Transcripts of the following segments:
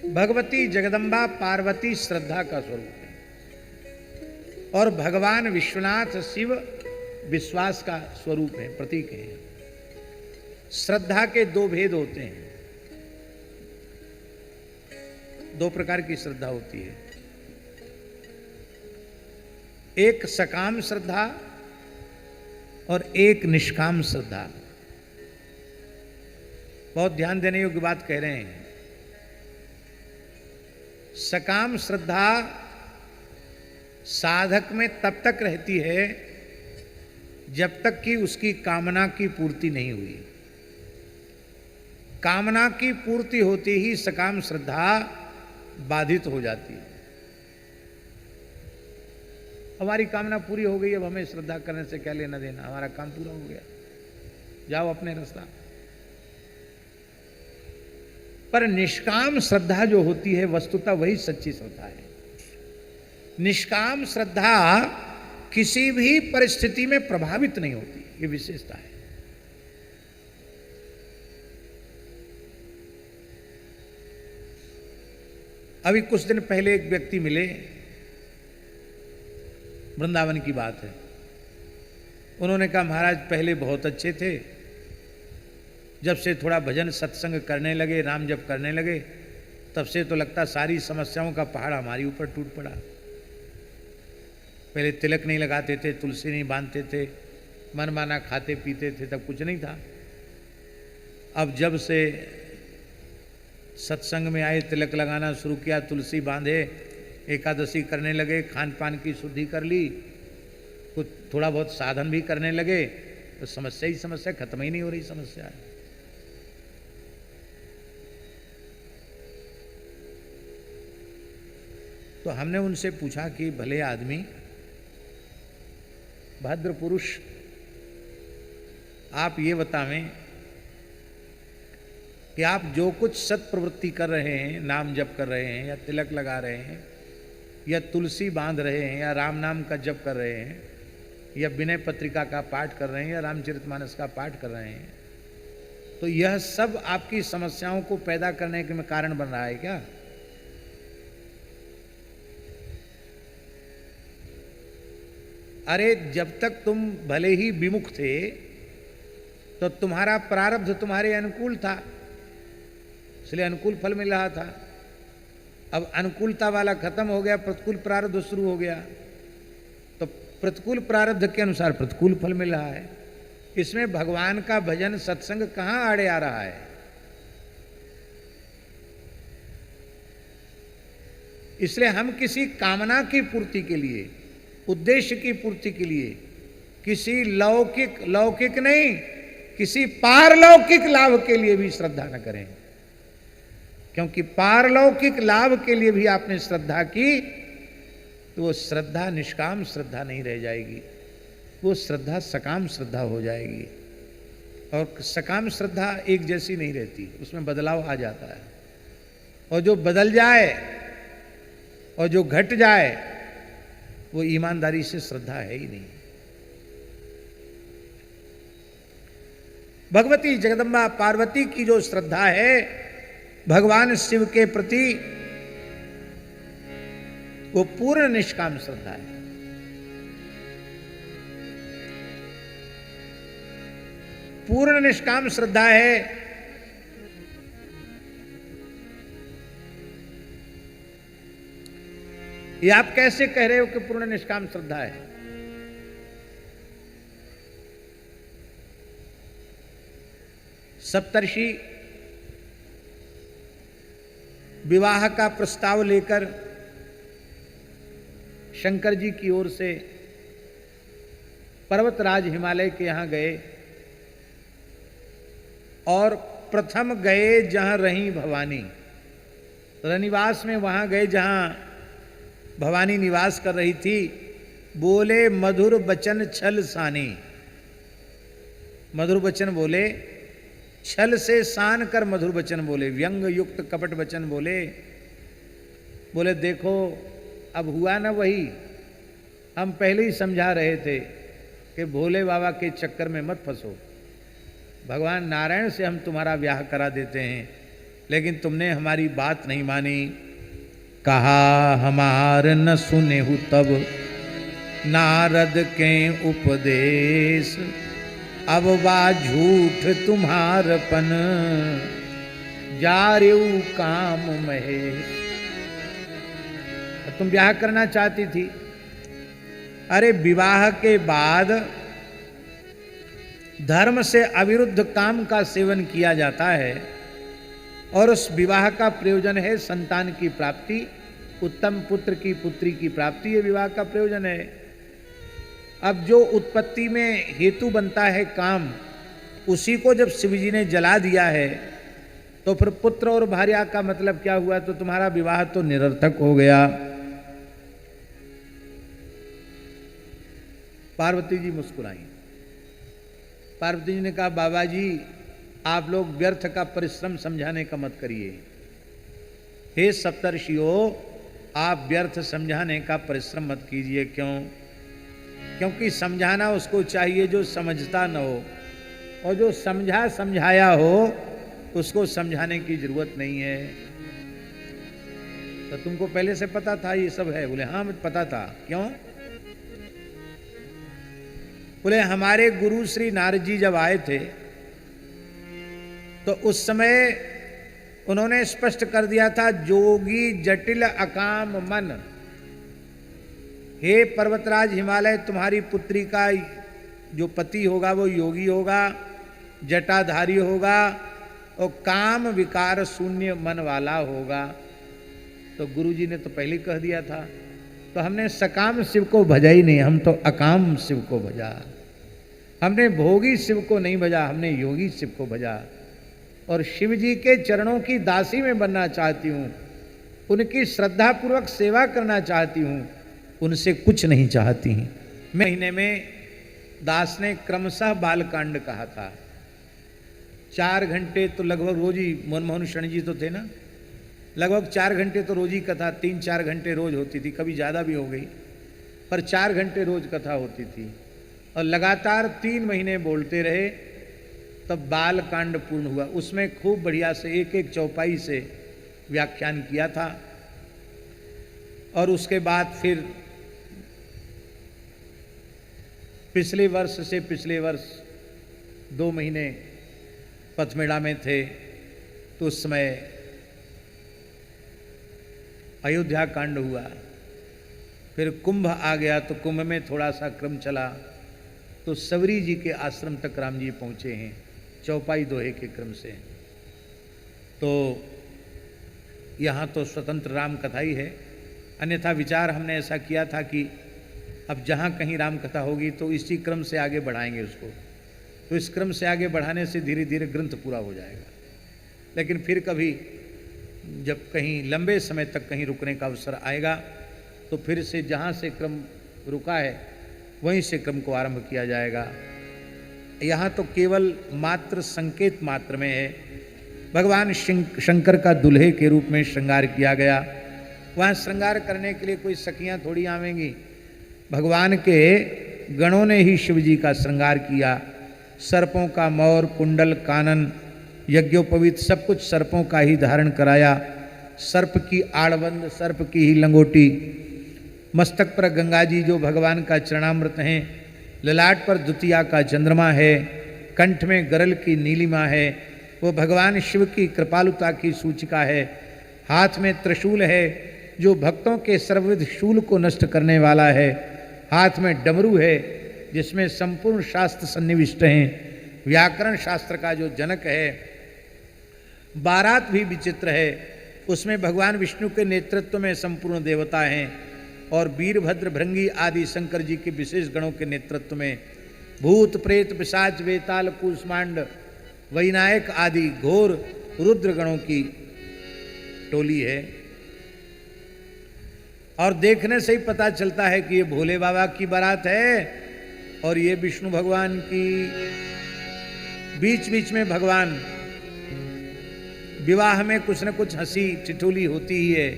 भगवती जगदम्बा पार्वती श्रद्धा का स्वरूप है और भगवान विश्वनाथ शिव विश्वास का स्वरूप है, प्रतीक है। श्रद्धा के दो भेद होते हैं, दो प्रकार की श्रद्धा होती है, एक सकाम श्रद्धा और एक निष्काम श्रद्धा। बहुत ध्यान देने योग्य बात कह रहे हैं। सकाम श्रद्धा साधक में तब तक रहती है जब तक कि उसकी कामना की पूर्ति नहीं हुई। कामना की पूर्ति होते ही सकाम श्रद्धा बाधित हो जाती है। हमारी कामना पूरी हो गई, अब हमें श्रद्धा करने से क्या लेना देना, हमारा काम पूरा हो गया, जाओ अपने रास्ता। पर निष्काम श्रद्धा जो होती है वस्तुतः वही सच्ची श्रद्धा है। निष्काम श्रद्धा किसी भी परिस्थिति में प्रभावित नहीं होती, ये विशेषता है। अभी कुछ दिन पहले एक व्यक्ति मिले, वृंदावन की बात है। उन्होंने कहा महाराज पहले बहुत अच्छे थे, जब से थोड़ा भजन सत्संग करने लगे, नाम जप करने लगे, तब से तो लगता सारी समस्याओं का पहाड़ हमारी ऊपर टूट पड़ा। पहले तिलक नहीं लगाते थे, तुलसी नहीं बांधते थे, मनमाना खाते पीते थे, तब कुछ नहीं था। अब जब से सत्संग में आए, तिलक लगाना शुरू किया, तुलसी बांधे, एकादशी करने लगे, खान पान की शुद्धि कर ली, कुछ थोड़ा बहुत साधन भी करने लगे, तो समस्या ही समस्या, खत्म ही नहीं हो रही समस्या है। तो हमने उनसे पूछा कि भले आदमी, भद्र पुरुष, आप ये बतावें कि आप जो कुछ सत प्रवृत्ति कर रहे हैं, नाम जप कर रहे हैं, या तिलक लगा रहे हैं, या तुलसी बांध रहे हैं, या राम नाम का जप कर रहे हैं, या विनय पत्रिका का पाठ कर रहे हैं, या रामचरितमानस का पाठ कर रहे हैं, तो यह सब आपकी समस्याओं को पैदा करने के कारण बन रहा है क्या? अरे जब तक तुम भले ही विमुख थे तो तुम्हारा प्रारब्ध तुम्हारे अनुकूल था, इसलिए अनुकूल फल मिल रहा था। अब अनुकूलता वाला खत्म हो गया, प्रतिकूल प्रारब्ध शुरू हो गया, तो प्रतिकूल प्रारब्ध के अनुसार प्रतिकूल फल मिल रहा है। इसमें भगवान का भजन सत्संग कहां आड़े आ रहा है? इसलिए हम किसी कामना की पूर्ति के लिए, उद्देश्य की पूर्ति के लिए, किसी लौकिक नहीं, किसी पारलौकिक लाभ के लिए भी श्रद्धा न करें। क्योंकि पारलौकिक लाभ के लिए भी आपने श्रद्धा की तो वो श्रद्धा निष्काम श्रद्धा नहीं रह जाएगी, वो श्रद्धा सकाम श्रद्धा हो जाएगी। और सकाम श्रद्धा एक जैसी नहीं रहती, उसमें बदलाव आ जाता है। और जो बदल जाए और जो घट जाए वो ईमानदारी से श्रद्धा है ही नहीं। भगवती जगदम्बा पार्वती की जो श्रद्धा है भगवान शिव के प्रति, वो पूर्ण निष्काम श्रद्धा है। पूर्ण निष्काम श्रद्धा है। ये आप कैसे कह रहे हो कि पूर्ण निष्काम श्रद्धा है? सप्तर्षि विवाह का प्रस्ताव लेकर शंकर जी की ओर से पर्वतराज हिमालय के यहां गए और प्रथम गए जहां रही भवानी, रनिवास में वहां गए जहां भवानी निवास कर रही थी। बोले मधुर बचन छल सानी, मधुर वचन बोले, छल से सान कर मधुर वचन बोले, व्यंग युक्त कपट वचन बोले। बोले देखो अब हुआ ना वही, हम पहले ही समझा रहे थे कि भोले बाबा के चक्कर में मत फंसो, भगवान नारायण से हम तुम्हारा ब्याह करा देते हैं, लेकिन तुमने हमारी बात नहीं मानी। कहा हमार न सुनेहु तब नारद के उपदेश, अब बा झूठ तुम्हारपन जारेऊ काम महेश। तुम ब्याह करना चाहती थी। अरे विवाह के बाद धर्म से अविरुद्ध काम का सेवन किया जाता है और उस विवाह का प्रयोजन है संतान की प्राप्ति, उत्तम पुत्र की पुत्री की प्राप्ति। ये विवाह का प्रयोजन है। अब जो उत्पत्ति में हेतु बनता है काम, उसी को जब शिव जी ने जला दिया है तो फिर पुत्र और भार्या का मतलब क्या हुआ? तो तुम्हारा विवाह तो निरर्थक हो गया। पार्वती जी मुस्कुराई। पार्वती जी ने कहा, बाबा जी आप लोग व्यर्थ का परिश्रम समझाने का मत करिए। हे सप्तर्षियों, आप व्यर्थ समझाने का परिश्रम मत कीजिए। क्यों? क्योंकि समझाना उसको चाहिए जो समझता न हो, और जो समझाया हो उसको समझाने की जरूरत नहीं है। तो तुमको पहले से पता था ये सब है? बोले हाँ मुझे पता था। क्यों? बोले हमारे गुरु श्री नारद जी जब आए थे तो उस समय उन्होंने स्पष्ट कर दिया था, जोगी जटिल अकाम मन। हे पर्वतराज हिमालय, तुम्हारी पुत्री का जो पति होगा वो योगी होगा, जटाधारी होगा और काम विकार शून्य मन वाला होगा। तो गुरुजी ने तो पहले कह दिया था। तो हमने सकाम शिव को भजा ही नहीं, हम तो अकाम शिव को भजा। हमने भोगी शिव को नहीं भजा, हमने योगी शिव को भजा। और शिव जी के चरणों की दासी में बनना चाहती हूँ, उनकी श्रद्धापूर्वक सेवा करना चाहती हूँ, उनसे कुछ नहीं चाहती। महीने में दास ने क्रमशः बालकांड कहा था। 4 घंटे तो लगभग रोज ही, मनमोहन शरण जी तो थे ना, लगभग 4 घंटे तो रोज ही कथा, 3-4 घंटे रोज होती थी, कभी ज़्यादा भी हो गई, पर 4 घंटे रोज कथा होती थी। और लगातार 3 महीने बोलते रहे, तब बाल कांड पूर्ण हुआ। उसमें खूब बढ़िया से एक एक चौपाई से व्याख्यान किया था। और उसके बाद फिर पिछले वर्ष से पिछले वर्ष 2 महीने पथमेड़ा में थे, तो उस समय अयोध्या कांड हुआ। फिर कुंभ आ गया तो कुंभ में थोड़ा सा क्रम चला, तो सवरी जी के आश्रम तक राम जी पहुँचे हैं चौपाई दोहे के क्रम से। तो यहाँ तो स्वतंत्र राम कथा ही है। अन्यथा विचार हमने ऐसा किया था कि अब जहाँ कहीं राम कथा होगी तो इसी क्रम से आगे बढ़ाएंगे उसको। तो इस क्रम से आगे बढ़ाने से धीरे धीरे ग्रंथ पूरा हो जाएगा। लेकिन फिर कभी जब कहीं लंबे समय तक कहीं रुकने का अवसर आएगा तो फिर से जहाँ से क्रम रुका है वहीं से क्रम को आरंभ किया जाएगा। यहाँ तो केवल मात्र संकेत मात्र में है। भगवान शंकर का दुल्हे के रूप में श्रृंगार किया गया। वहाँ श्रृंगार करने के लिए कोई सखियाँ थोड़ी आवेंगी। भगवान के गणों ने ही शिव जी का श्रृंगार किया। सर्पों का मौर, कुंडल, कानन, यज्ञोपवीत सब कुछ सर्पों का ही धारण कराया। सर्प की आड़बंद, सर्प की ही लंगोटी, मस्तक पर गंगा जी जो भगवान का चरणामृत हैं, ललाट पर द्वितीया का चंद्रमा है, कंठ में गरल की नीलिमा है, वो भगवान शिव की कृपालुता की सूचिका है। हाथ में त्रिशूल है जो भक्तों के सर्वविध शूल को नष्ट करने वाला है। हाथ में डमरू है जिसमें संपूर्ण शास्त्र सन्निविष्ट हैं। व्याकरण शास्त्र का जो जनक है। बारात भी विचित्र है, उसमें भगवान विष्णु के नेतृत्व में संपूर्ण देवता हैं और वीरभद्र, भृंगी आदि शंकर जी के विशेष गणों के नेतृत्व में भूत, प्रेत, पिशाच, वेताल, कूष्मांड, वैनायक आदि घोर रुद्र गणों की टोली है। और देखने से ही पता चलता है कि ये भोले बाबा की बारात है और ये विष्णु भगवान की। बीच बीच में भगवान विवाह में कुछ न कुछ हंसी ठिठोली होती ही है।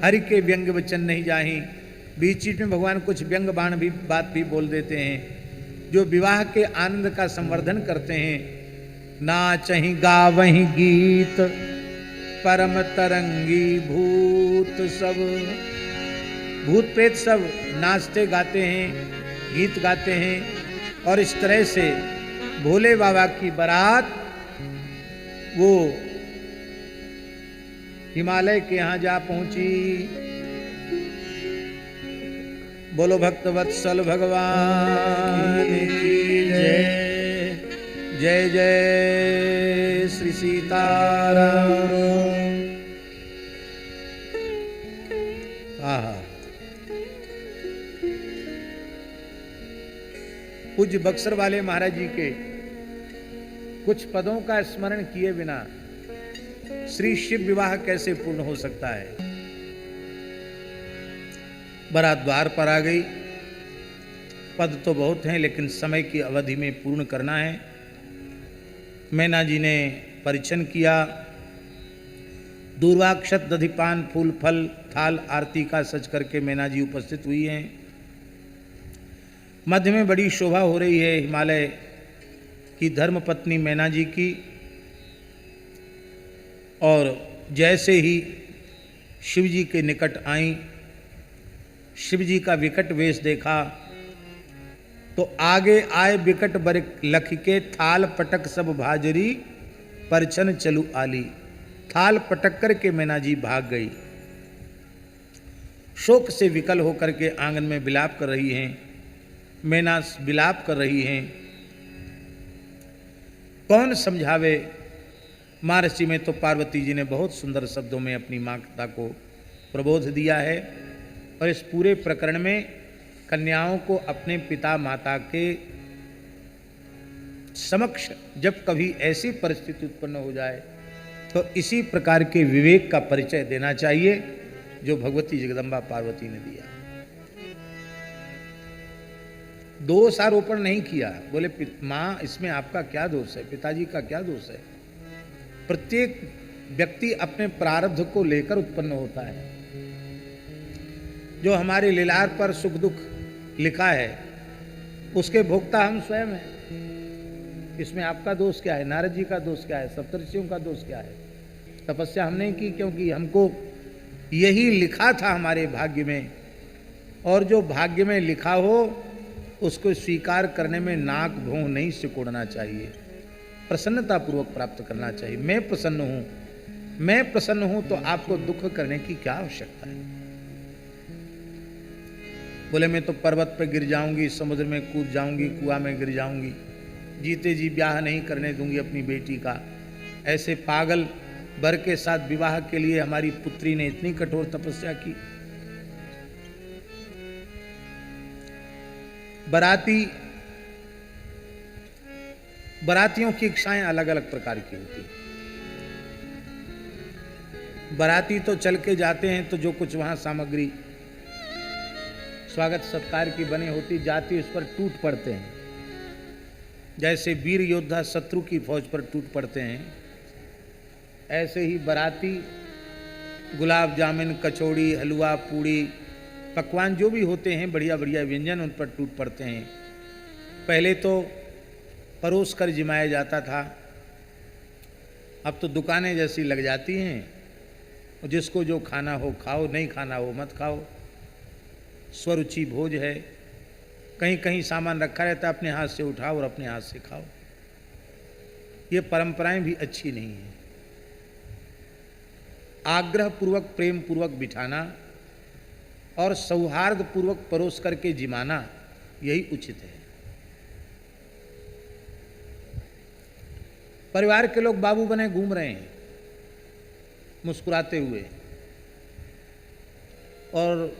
हरि के व्यंग वचन नहीं जाही। बीच बीच में भगवान कुछ व्यंग बाण भी बात भी बोल देते हैं जो विवाह के आनंद का संवर्धन करते हैं। नाचहि गावहि गीत परम तरंगी भूत सब, भूत प्रेत सब नाचते गाते हैं, गीत गाते हैं। और इस तरह से भोले बाबा की बारात वो हिमालय के यहां जा पहुंची। बोलो भक्त वत्सल भगवान की जय। जय जय श्री सीताराम। पूज्य बक्सर वाले महाराज जी के कुछ पदों का स्मरण किए बिना श्री शिव विवाह कैसे पूर्ण हो सकता है। बारात द्वार पर आ गई। पद तो बहुत हैं लेकिन समय की अवधि में पूर्ण करना है। मैना जी ने परिचन किया। दूर्वाक्षत दधिपान फूल फल थाल आरती का सज करके मैना जी उपस्थित हुई हैं। मध्य में बड़ी शोभा हो रही है हिमालय की धर्मपत्नी मैना जी की। और जैसे ही शिव जी के निकट आई, शिव जी का विकट वेश देखा तो आगे आए विकट बर लख के थाल पटक सब भाजरी परछन चलू आली। थाल पटक करके मैना जी भाग गई। शोक से विकल होकर के आंगन में विलाप कर रही हैं। मैना विलाप कर रही हैं। कौन समझावे। महर्षि में तो पार्वती जी ने बहुत सुंदर शब्दों में अपनी माता को प्रबोध दिया है। और इस पूरे प्रकरण में कन्याओं को अपने पिता माता के समक्ष जब कभी ऐसी परिस्थिति उत्पन्न हो जाए तो इसी प्रकार के विवेक का परिचय देना चाहिए जो भगवती जगदम्बा पार्वती ने दिया। दोष आरोपण नहीं किया। बोले माँ इसमें आपका क्या दोष है, पिताजी का क्या दोष है। प्रत्येक व्यक्ति अपने प्रारब्ध को लेकर उत्पन्न होता है। जो हमारे लीलार पर सुख दुख लिखा है उसके भोक्ता हम स्वयं हैं। इसमें आपका दोष क्या है, नारद जी का दोष क्या है, सप्तर्षियों का दोष क्या है। तपस्या हमने की क्योंकि हमको यही लिखा था हमारे भाग्य में। और जो भाग्य में लिखा हो उसको स्वीकार करने में नाक भौं नहीं सिकोड़ना चाहिए, प्रसन्नता पूर्वक प्राप्त करना चाहिए। मैं प्रसन्न हूं, मैं प्रसन्न हूं तो आपको दुख करने की क्या आवश्यकता है। बोले मैं तो पर्वत पर गिर जाऊंगी, समुद्र में कूद जाऊंगी, कुआं में गिर जाऊंगी, जीते जी ब्याह नहीं करने दूंगी अपनी बेटी का। ऐसे पागल वर के साथ विवाह के लिए हमारी पुत्री ने इतनी कठोर तपस्या की। बरातियों की इच्छाएं अलग अलग प्रकार की होती हैं। बराती तो चल के जाते हैं तो जो कुछ वहां सामग्री स्वागत सत्कार की बनी होती जाती उस पर टूट पड़ते हैं। जैसे वीर योद्धा शत्रु की फौज पर टूट पड़ते हैं, ऐसे ही बराती गुलाब जामुन कचौड़ी हलवा पूड़ी पकवान जो भी होते हैं बढ़िया बढ़िया व्यंजन उन पर टूट पड़ते हैं। पहले तो परोस कर जिमाया जाता था, अब तो दुकानें जैसी लग जाती हैं। जिसको जो खाना हो खाओ, नहीं खाना हो मत खाओ। स्वरुचि भोज है। कहीं कहीं सामान रखा रहता है, अपने हाथ से उठाओ और अपने हाथ से खाओ। ये परंपराएं भी अच्छी नहीं है। आग्रह पूर्वक प्रेम पूर्वक बिठाना और सौहार्द पूर्वक परोस करके जिमाना यही उचित है। परिवार के लोग बाबू बने घूम रहे हैं मुस्कुराते हुए, और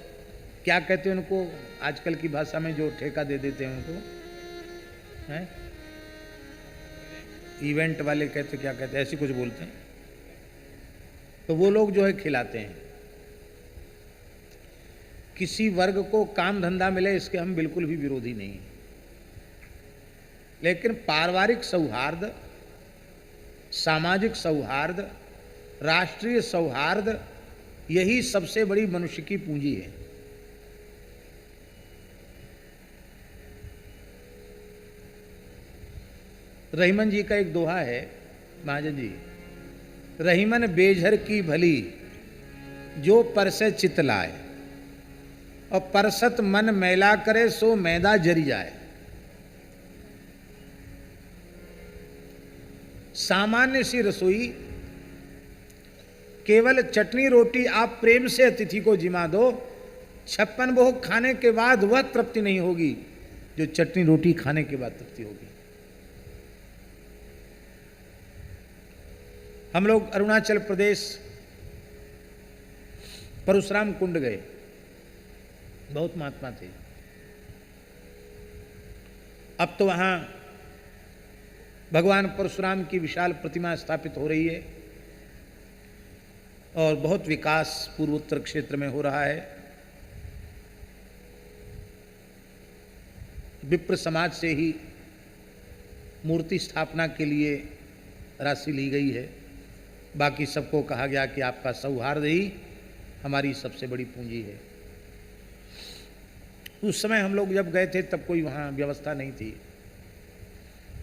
क्या कहते हैं उनको, आजकल की भाषा में जो ठेका दे देते हैं उनको, हैं इवेंट वाले कहते, क्या कहते हैं, ऐसी कुछ बोलते हैं। तो वो लोग जो है खिलाते हैं। किसी वर्ग को काम धंधा मिले इसके हम बिल्कुल भी विरोधी नहीं, लेकिन पारिवारिक सौहार्द, सामाजिक सौहार्द, राष्ट्रीय सौहार्द यही सबसे बड़ी मनुष्य की पूंजी है। रहीमन जी का एक दोहा है, महाजन जी, रहीमन बेझर की भली, जो परसे चित लाए, और परसत मन मैला करे, सो मैदा जरी जाए। सामान्य सी रसोई, केवल चटनी रोटी आप प्रेम से अतिथि को जिमा दो, 56 भोग खाने के बाद वह तृप्ति नहीं होगी जो चटनी रोटी खाने के बाद तृप्ति होगी। हम लोग अरुणाचल प्रदेश परशुराम कुंड गए, बहुत महात्मा थे। अब तो वहां भगवान परशुराम की विशाल प्रतिमा स्थापित हो रही है और बहुत विकास पूर्वोत्तर क्षेत्र में हो रहा है। विप्र समाज से ही मूर्ति स्थापना के लिए राशि ली गई है। बाकी सबको कहा गया कि आपका सौहार्द ही हमारी सबसे बड़ी पूंजी है। उस समय हम लोग जब गए थे तब कोई वहाँ व्यवस्था नहीं थी।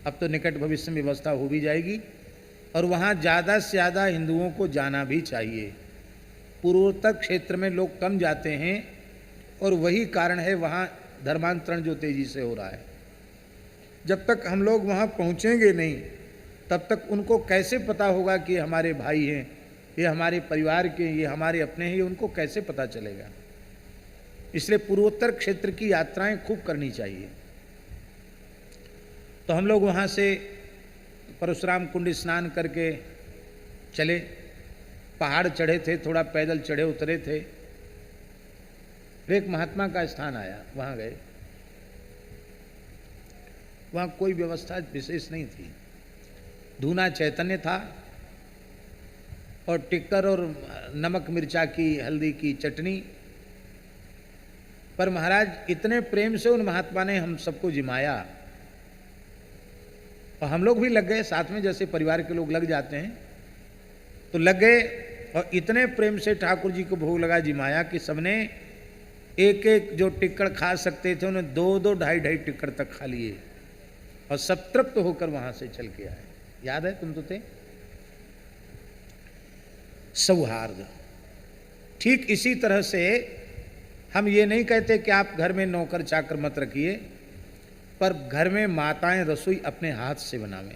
अब तो निकट भविष्य में व्यवस्था हो भी जाएगी और वहाँ ज़्यादा से ज़्यादा हिंदुओं को जाना भी चाहिए। पूर्वोत्तर क्षेत्र में लोग कम जाते हैं और वही कारण है वहाँ धर्मांतरण जो तेजी से हो रहा है। जब तक हम लोग वहाँ पहुँचेंगे नहीं तब तक उनको कैसे पता होगा कि ये हमारे भाई हैं, ये हमारे परिवार के, ये हमारे अपने हैं, ये उनको कैसे पता चलेगा। इसलिए पूर्वोत्तर क्षेत्र की यात्राएं खूब करनी चाहिए। तो हम लोग वहाँ से परशुराम कुंड स्नान करके चले, पहाड़ चढ़े थे, थोड़ा पैदल चढ़े उतरे थे, फिर एक महात्मा का स्थान आया, वहाँ गए। वहाँ कोई व्यवस्था विशेष नहीं थी, धूना चैतन्य था और टिक्कर और नमक मिर्चा की हल्दी की चटनी। पर महाराज इतने प्रेम से उन महात्मा ने हम सबको जिमाया और हम लोग भी लग गए साथ में, जैसे परिवार के लोग लग जाते हैं तो लग गए। और इतने प्रेम से ठाकुर जी को भोग लगा, जिमाया कि सबने एक एक जो टिक्कड़ खा सकते थे उन्हें 2-2, 2.5 टिक्कड़ तक खा लिए और सब तृप्त होकर वहां से चल के आए। याद है तुम तो थे। सौहार्द ठीक इसी तरह से हम ये नहीं कहते कि आप घर में नौकर चाकर मत रखिए, पर घर में माताएं रसोई अपने हाथ से बनावें,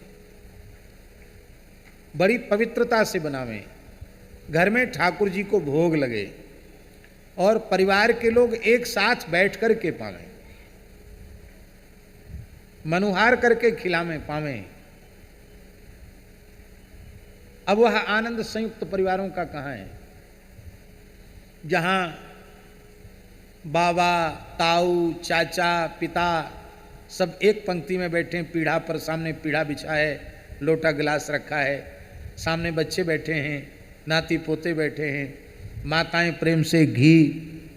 बड़ी पवित्रता से बनावें, घर में ठाकुर जी को भोग लगे और परिवार के लोग एक साथ बैठ कर के पावें, मनुहार करके खिलावें पावें। अब वह आनंद संयुक्त परिवारों का कहाँ है, जहाँ बाबा, ताऊ, चाचा, पिता सब एक पंक्ति में बैठे, पीढ़ा पर, सामने पीढ़ा बिछा है, लोटा गिलास रखा है, सामने बच्चे बैठे हैं, नाती पोते बैठे हैं, माताएं प्रेम से घी,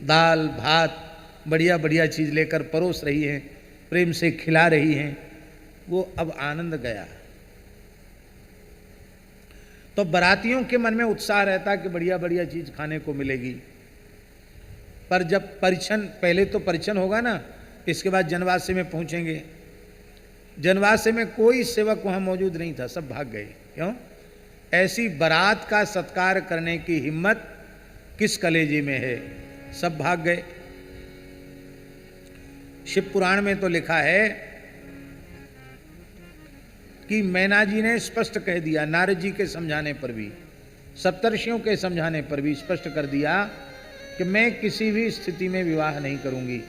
दाल, भात, बढ़िया बढ़िया चीज़ लेकर परोस रही हैं, प्रेम से खिला रही हैं। वो अब आनंद गया। तो बारातियों के मन में उत्साह रहता कि बढ़िया बढ़िया चीज़ खाने को मिलेगी। पर जब परिछन, पहले तो परिछन होगा ना, इसके बाद जनवासे में पहुंचेंगे। जनवासे में कोई सेवक वहां मौजूद नहीं था, सब भाग गए। क्यों? ऐसी बारात का सत्कार करने की हिम्मत किस कलेजे में है? सब भाग गए। शिव पुराण में तो लिखा है कि मैना जी ने स्पष्ट कह दिया, नारद जी के समझाने पर भी, सप्तर्षियों के समझाने पर भी स्पष्ट कर दिया कि मैं किसी भी स्थिति में विवाह नहीं करूंगी,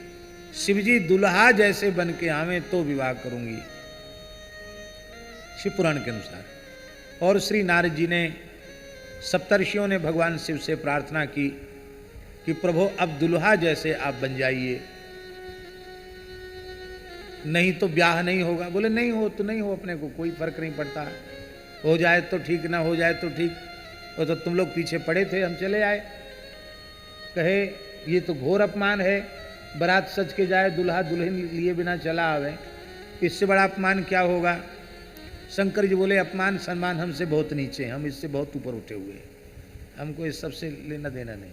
शिवजी दुल्हा जैसे बन के आवे तो विवाह करूंगी, शिव पुराण के अनुसार। और श्री नारद जी ने, सप्तर्षियों ने भगवान शिव से प्रार्थना की कि प्रभु अब दुल्हा जैसे आप बन जाइए, नहीं तो ब्याह नहीं होगा। बोले नहीं हो तो नहीं हो, अपने को कोई फर्क नहीं पड़ता, हो जाए तो ठीक, ना हो जाए तो ठीक। वो तो तुम लोग पीछे पड़े थे, हम चले आए। कहे ये तो घोर अपमान है, बारात सज के जाए, दुल्हा दुल्हन लिए बिना चला आवे, इससे बड़ा अपमान क्या होगा। शंकर जी बोले अपमान सम्मान हमसे बहुत नीचे, हम इससे बहुत ऊपर उठे हुए हैं, हमको इस सबसे लेना देना नहीं।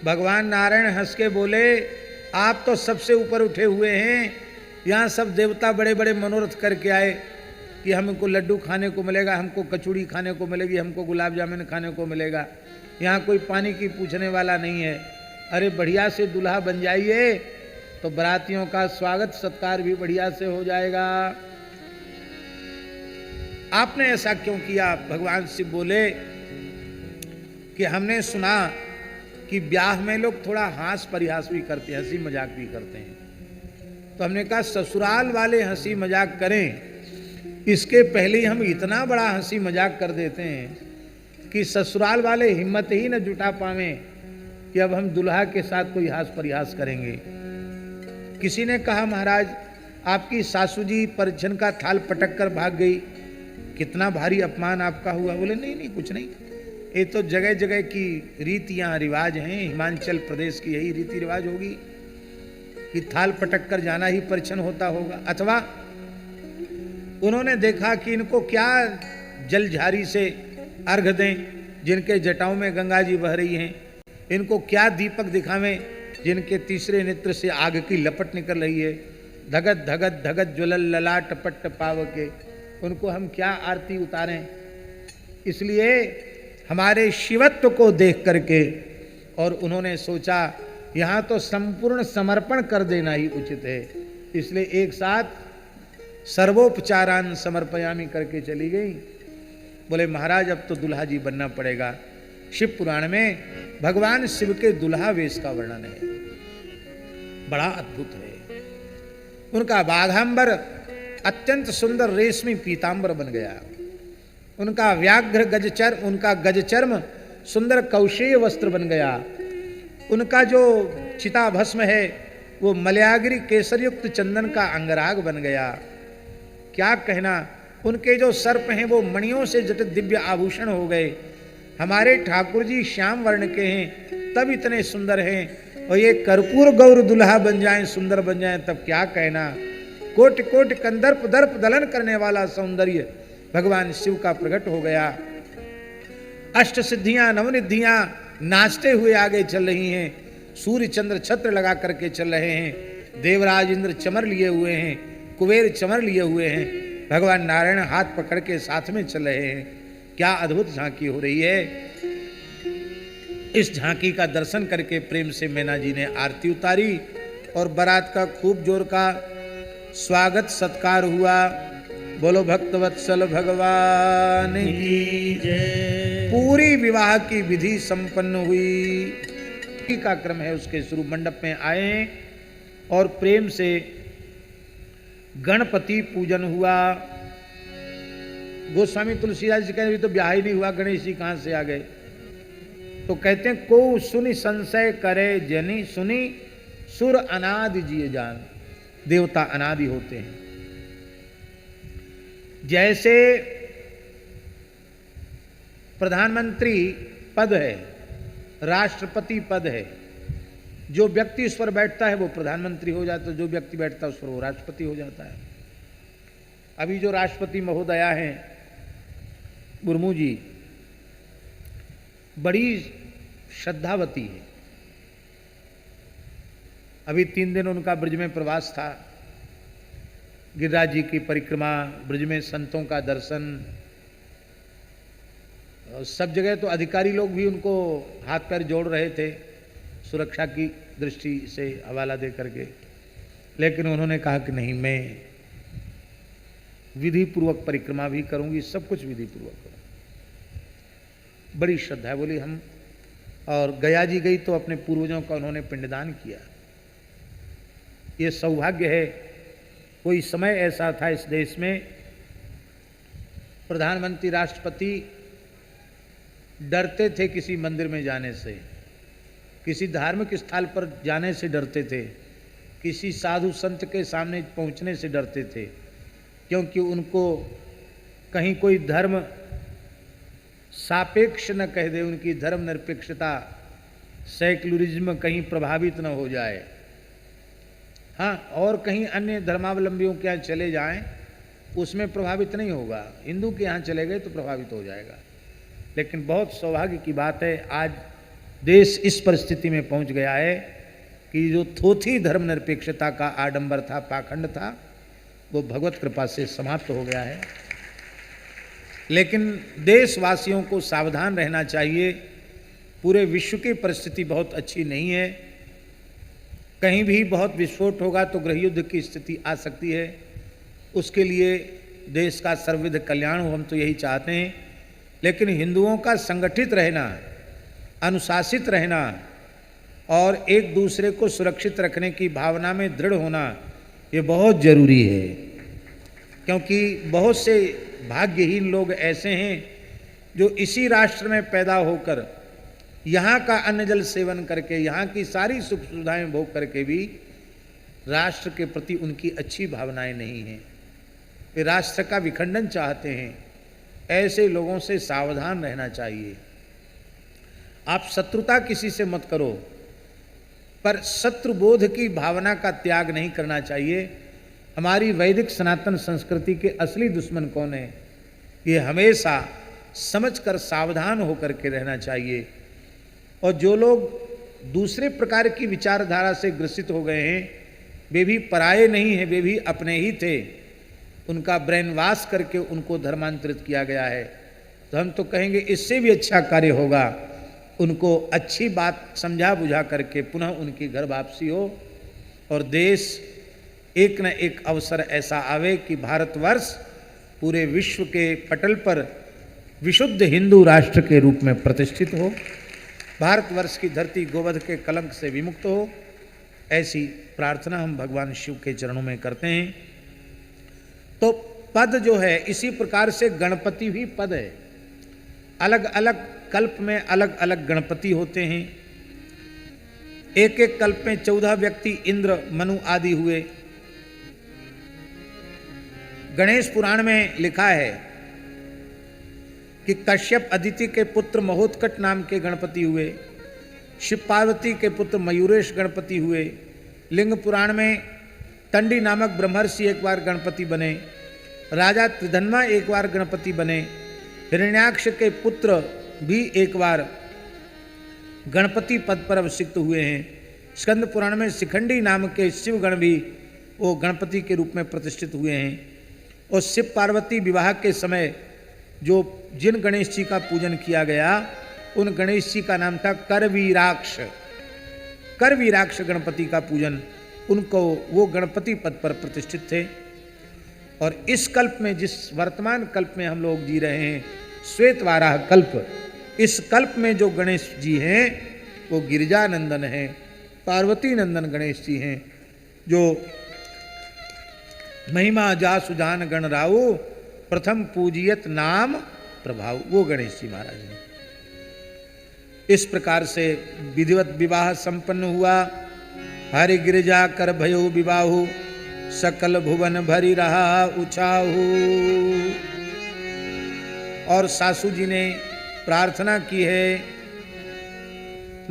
भगवान नारायण हंस के बोले आप तो सबसे ऊपर उठे हुए हैं, यहाँ सब देवता बड़े बड़े मनोरथ करके आए कि हमको लड्डू खाने को मिलेगा, हमको कचौड़ी खाने को मिलेगी, हमको गुलाब जामुन खाने को मिलेगा। यहाँ कोई पानी की पूछने वाला नहीं है। अरे बढ़िया से दूल्हा बन जाइए तो बरातियों का स्वागत सत्कार भी बढ़िया से हो जाएगा। आपने ऐसा क्यों किया? भगवान शिव बोले कि हमने सुना कि ब्याह में लोग थोड़ा हास परिहास भी करते हैं, हंसी मजाक भी करते हैं। तो हमने कहा ससुराल वाले हंसी मजाक करें, इसके पहले ही हम इतना बड़ा हंसी मजाक कर देते हैं कि ससुराल वाले हिम्मत ही न जुटा पावें कि अब हम दुल्हा के साथ कोई हास परिहास करेंगे। किसी ने कहा महाराज आपकी सासू जी परिछन का थाल पटक कर भाग गई, कितना भारी अपमान आपका हुआ। बोले नहीं नहीं कुछ नहीं, ये तो जगह जगह की रीतियां रिवाज हैं, हिमाचल प्रदेश की यही रीति रिवाज होगी कि थाल पटक कर जाना ही परिछन होता होगा। अथवा उन्होंने देखा कि इनको क्या जलझारी से अर्घ दें जिनके जटाओं में गंगा जी बह रही हैं, इनको क्या दीपक दिखावें जिनके तीसरे नेत्र से आग की लपट निकल रही है, धगत धगत धगत ज्वलल ललाट पट्ट पाव के, उनको हम क्या आरती उतारें। इसलिए हमारे शिवत्व को देख करके और उन्होंने सोचा यहाँ तो संपूर्ण समर्पण कर देना ही उचित है, इसलिए एक साथ सर्वोपचारान समर्पयामी करके चली गई। बोले महाराज अब तो दुल्हा जी बनना पड़ेगा। शिव पुराण में भगवान शिव के दुल्हा वेश का वर्णन है, बड़ा अद्भुत है। उनका बाघांबर अत्यंत सुंदर रेशमी पीतांबर बन गया, उनका व्याघ्र गजचर्म, उनका गजचर्म सुंदर कौशेय वस्त्र बन गया, उनका जो चिता भस्म है वो मलयागिरी केसरयुक्त चंदन का अंगराग बन गया। क्या कहना, उनके जो सर्प हैं वो मणियों से जटित दिव्य आभूषण हो गए। हमारे ठाकुर जी श्याम वर्ण के हैं तब इतने सुंदर हैं, और ये कर्पूर गौर दुल्हा बन जाएं, सुंदर बन जाएं, तब क्या कहना। कोटि कोटि कंदर्प दर्प दलन करने वाला सौंदर्य भगवान शिव का प्रकट हो गया। अष्ट सिद्धियां नवनिधियां नाचते हुए आगे चल रही हैं, सूर्य चंद्र छत्र लगा करके चल रहे हैं, देवराज इंद्र चमर लिए हुए हैं, कुबेर चमर लिए हुए हैं, भगवान नारायण हाथ पकड़ के साथ में चल रहे हैं। क्या अद्भुत झांकी हो रही है। इस झांकी का दर्शन करके प्रेम से मैना जी ने आरती उतारी और बारात का खूब जोर का स्वागत सत्कार हुआ। बोलो भक्तवत्सल भगवान की जय। पूरी विवाह की विधि संपन्न हुई। का क्रम है, उसके शुरू मंडप में आए और प्रेम से गणपति पूजन हुआ। गोस्वामी तुलसीदास जी कहते तो ब्याह ही नहीं हुआ, गणेश जी कहां से आ गए। तो कहते हैं को सुनि संशय करे जनी सुनी सुर अनादि जिए जान। देवता अनादि होते हैं। जैसे प्रधानमंत्री पद है, राष्ट्रपति पद है, जो व्यक्ति उस पर बैठता है वो प्रधानमंत्री हो जाता है, जो व्यक्ति बैठता है उस पर वो राष्ट्रपति हो जाता है। अभी जो राष्ट्रपति महोदया हैं मुर्मू जी, बड़ी श्रद्धावती है। अभी 3 दिन उनका ब्रज में प्रवास था, गिरिराज जी की परिक्रमा, ब्रज में संतों का दर्शन, सब जगह तो अधिकारी लोग भी उनको हाथ पैर जोड़ रहे थे सुरक्षा की दृष्टि से हवाला दे करके, लेकिन उन्होंने कहा कि नहीं, मैं विधि पूर्वक परिक्रमा भी करूंगी, सब कुछ विधि पूर्वक करूंगी। बड़ी श्रद्धा है बोली हम। और गया जी गई तो अपने पूर्वजों का उन्होंने पिंडदान किया। ये सौभाग्य है। कोई समय ऐसा था इस देश में, प्रधानमंत्री राष्ट्रपति डरते थे किसी मंदिर में जाने से, किसी धार्मिक स्थल पर जाने से डरते थे, किसी साधु संत के सामने पहुंचने से डरते थे, क्योंकि उनको कहीं कोई धर्म सापेक्ष न कह दे, उनकी धर्म निरपेक्षता सेक्युलरिज्म कहीं प्रभावित न हो जाए। हाँ, और कहीं अन्य धर्मावलंबियों के यहाँ चले जाएं उसमें प्रभावित नहीं होगा, हिंदू के यहाँ चले गए तो प्रभावित हो जाएगा। लेकिन बहुत सौभाग्य की बात है, आज देश इस परिस्थिति में पहुंच गया है कि जो थोथी धर्म निरपेक्षता का आडंबर था, पाखंड था, वो भगवत कृपा से समाप्त हो गया है। लेकिन देशवासियों को सावधान रहना चाहिए। पूरे विश्व की परिस्थिति बहुत अच्छी नहीं है, कहीं भी बहुत विस्फोट होगा तो गृह युद्ध की स्थिति आ सकती है। उसके लिए देश का सर्वविध कल्याण हो, हम तो यही चाहते हैं। लेकिन हिंदुओं का संगठित रहना, अनुशासित रहना और एक दूसरे को सुरक्षित रखने की भावना में दृढ़ होना, ये बहुत जरूरी है। क्योंकि बहुत से भाग्यहीन लोग ऐसे हैं जो इसी राष्ट्र में पैदा होकर यहाँ का अन्न जल सेवन करके, यहाँ की सारी सुख सुविधाएं भोग करके भी राष्ट्र के प्रति उनकी अच्छी भावनाएं नहीं हैं, वे राष्ट्र का विखंडन चाहते हैं। ऐसे लोगों से सावधान रहना चाहिए। आप शत्रुता किसी से मत करो, पर शत्रुबोध की भावना का त्याग नहीं करना चाहिए। हमारी वैदिक सनातन संस्कृति के असली दुश्मन कौन है, ये हमेशा समझकर सावधान होकर के रहना चाहिए। और जो लोग दूसरे प्रकार की विचारधारा से ग्रसित हो गए हैं, वे भी पराये नहीं हैं, वे भी अपने ही थे। उनका ब्रेन वॉश करके उनको धर्मांतरित किया गया है। तो हम तो कहेंगे इससे भी अच्छा कार्य होगा, उनको अच्छी बात समझा बुझा करके पुनः उनकी घर वापसी हो और देश एक न एक अवसर ऐसा आवे कि भारतवर्ष पूरे विश्व के पटल पर विशुद्ध हिंदू राष्ट्र के रूप में प्रतिष्ठित हो, भारतवर्ष की धरती गोवध के कलंक से विमुक्त हो। ऐसी प्रार्थना हम भगवान शिव के चरणों में करते हैं। तो पद जो है, इसी प्रकार से गणपति भी पद है। अलग अलग कल्प में अलग अलग गणपति होते हैं। एक एक कल्प में 14 व्यक्ति इंद्र, मनु आदि हुए। गणेश पुराण में लिखा है कि कश्यप अदिति के पुत्र महोत्कट नाम के गणपति हुए, शिव पार्वती के पुत्र मयूरेश गणपति हुए। लिंग पुराण में तंडी नामक ब्रह्मर्षि एक बार गणपति बने, राजा त्रिधन्वा एक बार गणपति बने, हिरण्याक्ष के पुत्र भी एक बार गणपति पद पर अभिषिक्त हुए हैं। स्कंद पुराण में शिखंडी नाम के शिवगण भी वो गणपति के रूप में प्रतिष्ठित हुए हैं। और शिव पार्वती विवाह के समय जो जिन गणेश जी का पूजन किया गया, उन गणेश जी का नाम था करवीराक्ष। करवीराक्ष गणपति का पूजन, उनको वो गणपति पद पर प्रतिष्ठित थे। और इस कल्प में, जिस वर्तमान कल्प में हम लोग जी रहे हैं, श्वेतवाराह कल्प, इस कल्प में जो गणेश जी हैं वो गिरिजानंदन हैं, पार्वती नंदन गणेश जी हैं, जो महिमा जासु जान गण राऊ, प्रथम पूजियत नाम प्रभाव, वो गणेश जी महाराज हैं। इस प्रकार से विधिवत विवाह संपन्न हुआ। हरि गिरिजा कर भयो विवाहु, सकल भुवन भरी रहा उछाहू। और सासू जी ने प्रार्थना की है,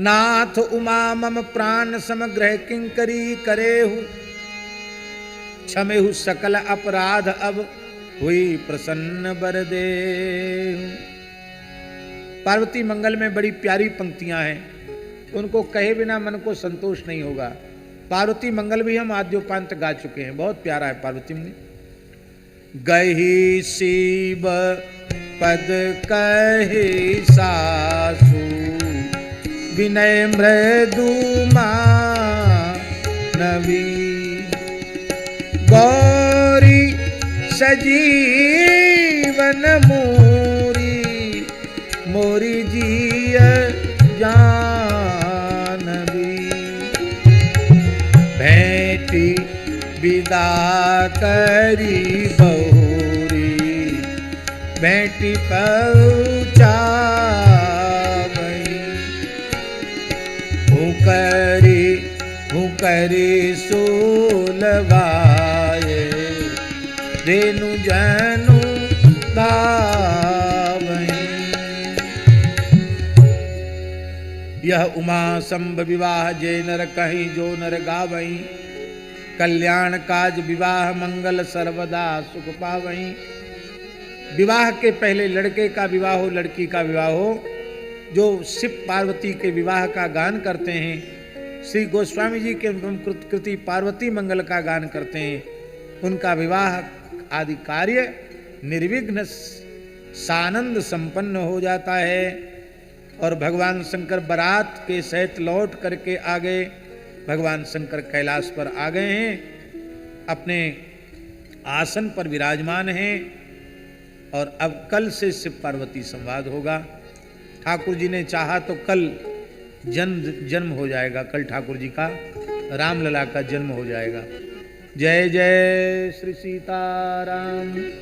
नाथ उमा मम प्राण समग्रह किंकरी करेहु, क्षमेहु सकल अपराध अब हुई प्रसन्न बरदे। पार्वती मंगल में बड़ी प्यारी पंक्तियां हैं, उनको कहे बिना मन को संतोष नहीं होगा। पार्वती मंगल भी हम आद्योपांत गा चुके हैं, बहुत प्यारा है पार्वती मंगल। गही शिव पद कहे सासु, विनय मृदु मानवी, गौरी सजीवन मोरी, मोरी जिय जानवी। भेंटी विदा करी बहुरी, भेंटी पहुँचावई। हुकरी सोलवाए, रेणु जनु गावई। यह उमा संभ विवाह जे नर कहीं जो नर गावई, कल्याण काज विवाह मंगल सर्वदा सुख पावई। विवाह के पहले लड़के का विवाह हो, लड़की का विवाह हो, जो शिव पार्वती के विवाह का गान करते हैं, श्री गोस्वामी जी के कृति पार्वती मंगल का गान करते हैं, उनका विवाह आदि कार्य निर्विघ्न सानंद संपन्न हो जाता है। और भगवान शंकर बारात के सहित लौट करके आ गए। भगवान शंकर कैलाश पर आ गए हैं, अपने आसन पर विराजमान हैं। और अब कल से शिव पार्वती संवाद होगा। ठाकुर जी ने चाहा तो कल जन्म हो जाएगा, कल ठाकुर जी का रामलला का जन्म हो जाएगा। जय जय श्री सीताराम।